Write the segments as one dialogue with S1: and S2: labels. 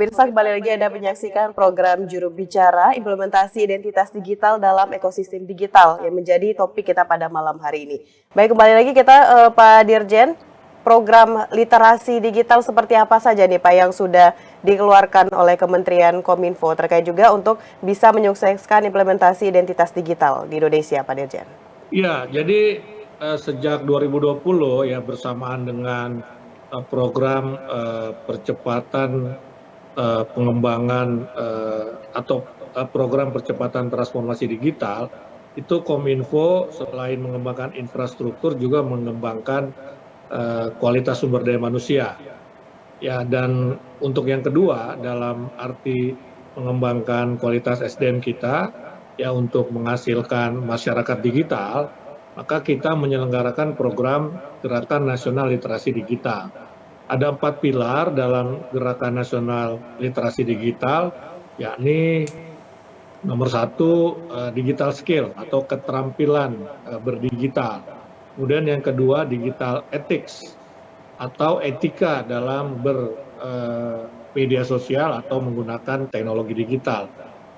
S1: pemirsa, kembali lagi Anda menyaksikan program Juru Bicara Implementasi Identitas Digital dalam Ekosistem Digital yang menjadi topik kita pada malam hari ini. Baik, kembali lagi kita Pak Dirjen, program literasi digital seperti apa saja nih Pak yang sudah dikeluarkan oleh Kementerian Kominfo terkait juga untuk bisa menyukseskan implementasi identitas digital di Indonesia, Pak Dirjen?
S2: Ya, jadi sejak 2020 ya bersamaan dengan program percepatan pengembangan atau program percepatan transformasi digital, itu Kominfo selain mengembangkan infrastruktur juga mengembangkan kualitas sumber daya manusia. Ya, dan untuk yang kedua dalam arti mengembangkan kualitas SDM kita, ya untuk menghasilkan masyarakat digital, maka kita menyelenggarakan program Gerakan Nasional Literasi Digital. Ada 4 pilar dalam Gerakan Nasional Literasi Digital, yakni nomor 1 digital skill atau keterampilan berdigital. Kemudian yang kedua digital ethics atau etika dalam bermedia sosial atau menggunakan teknologi digital.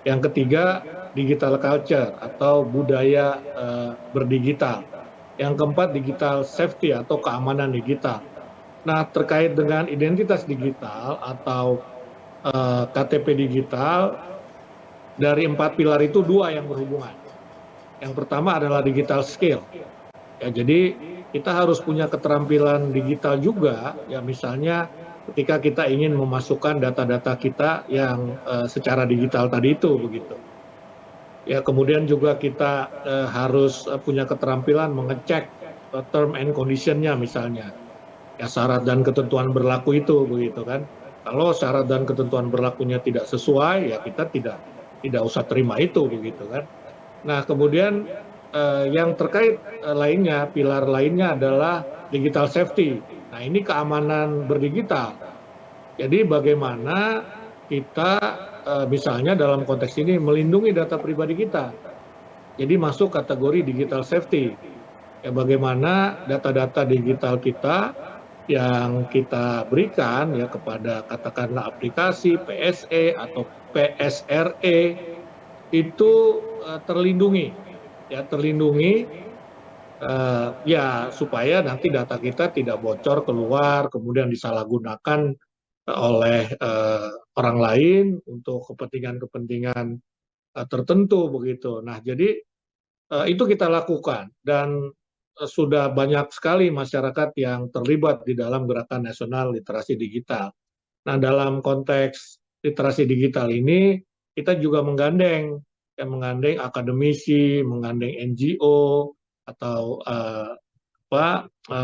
S2: Yang ketiga digital culture atau budaya berdigital. Yang keempat digital safety atau keamanan digital. Nah, terkait dengan identitas digital atau KTP digital, dari 4 pilar itu 2 yang berhubungan. Yang pertama adalah digital skill. Ya, jadi kita harus punya keterampilan digital juga, ya misalnya ketika kita ingin memasukkan data-data kita yang secara digital tadi itu begitu. Ya, kemudian juga kita harus punya keterampilan mengecek term and condition-nya misalnya. Ya, syarat dan ketentuan berlaku itu begitu kan. Kalau syarat dan ketentuan berlakunya tidak sesuai, ya kita tidak usah terima itu begitu kan. Nah, kemudian yang terkait lainnya, pilar lainnya adalah digital safety. Nah, ini keamanan berdigital. Jadi bagaimana kita misalnya dalam konteks ini melindungi data pribadi kita. Jadi masuk kategori digital safety. Ya, bagaimana data-data digital kita yang kita berikan ya kepada katakanlah aplikasi PSE atau PSRE itu terlindungi, ya terlindungi ya supaya nanti data kita tidak bocor keluar kemudian disalahgunakan oleh orang lain untuk kepentingan-kepentingan tertentu begitu. Nah, jadi itu kita lakukan dan sudah banyak sekali masyarakat yang terlibat di dalam Gerakan Nasional Literasi Digital. Nah, dalam konteks literasi digital ini kita juga menggandeng akademisi, menggandeng NGO atau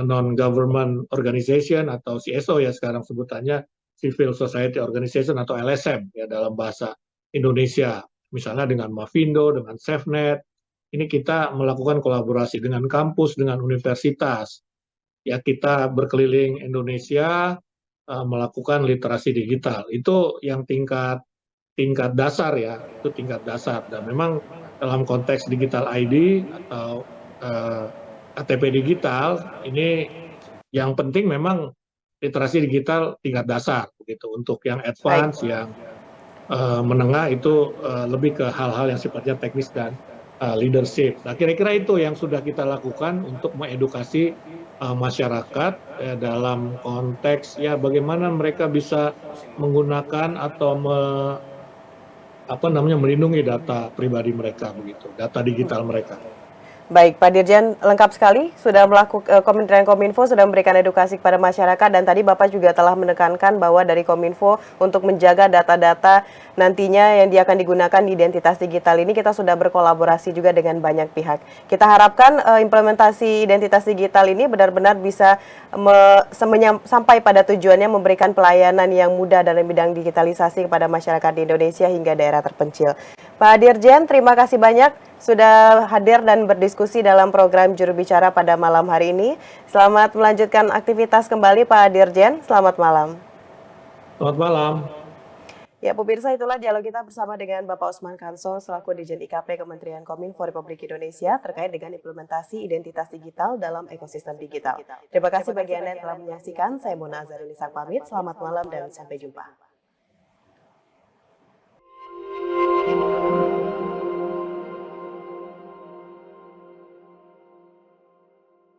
S2: non-government organization atau CSO ya sekarang sebutannya, Civil Society Organization atau LSM ya dalam bahasa Indonesia. Misalnya dengan Mavindo, dengan SafeNet, ini kita melakukan kolaborasi dengan kampus, dengan universitas. Ya, kita berkeliling Indonesia melakukan literasi digital. Itu yang tingkat dasar ya, itu tingkat dasar. Dan memang dalam konteks digital ID atau KTP digital ini yang penting memang literasi digital tingkat dasar begitu. Untuk yang advance, yang menengah itu lebih ke hal-hal yang sifatnya teknis dan leadership. Nah, kira-kira itu yang sudah kita lakukan untuk mengedukasi masyarakat dalam konteks ya bagaimana mereka bisa menggunakan atau melindungi data pribadi mereka begitu, data digital mereka.
S1: Baik, Pak Dirjen, lengkap sekali. Sudah melakukan Kementerian Kominfo sudah memberikan edukasi kepada masyarakat dan tadi Bapak juga telah menekankan bahwa dari Kominfo untuk menjaga data-data nantinya yang dia akan digunakan di identitas digital ini kita sudah berkolaborasi juga dengan banyak pihak. Kita harapkan implementasi identitas digital ini benar-benar bisa sampai pada tujuannya memberikan pelayanan yang mudah dalam bidang digitalisasi kepada masyarakat di Indonesia hingga daerah terpencil. Pak Dirjen, terima kasih banyak sudah hadir dan berdiskusi dalam program Juru Bicara pada malam hari ini. Selamat melanjutkan aktivitas kembali Pak Dirjen. Selamat malam.
S2: Selamat malam.
S1: Ya, pemirsa, itulah dialog kita bersama dengan Bapak Usman Kansong selaku Dirjen IKP Kementerian Kominfo Republik Indonesia terkait dengan implementasi identitas digital dalam ekosistem digital. Terima kasih bagi Anda yang telah menyaksikan. Saya Mona Azharul Isak pamit. Selamat malam dan sampai jumpa. ini.